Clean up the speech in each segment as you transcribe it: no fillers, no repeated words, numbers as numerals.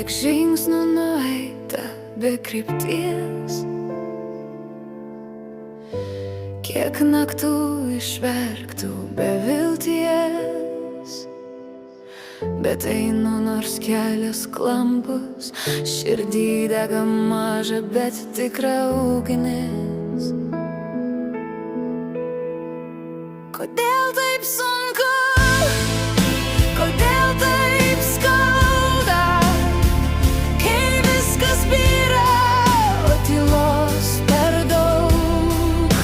Kiek žingsnių nueita be krypties, kiek naktų išverktų be vilties. Bet einu nors kelias klampus, širdį dega maža, bet tikra ugnis. Kodėl taip sunku? Kodėl taip skauda? Kai viskas byra, o tylos per daug.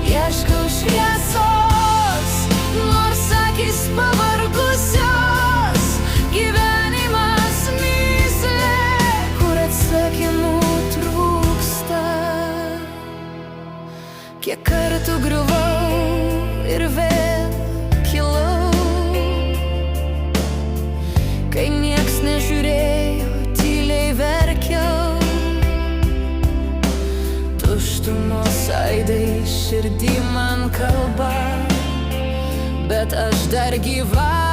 Ieškau šviesos, nors akys pavargusios. Gyvenimas mįslė, kur atsakymų trūksta. Kiek kartų griuvau ir vėl kilau, kai nieks nežiūrėjo, tyliai verkiau. Tuštumos aidai širdį man kalba, bet aš dar gyva.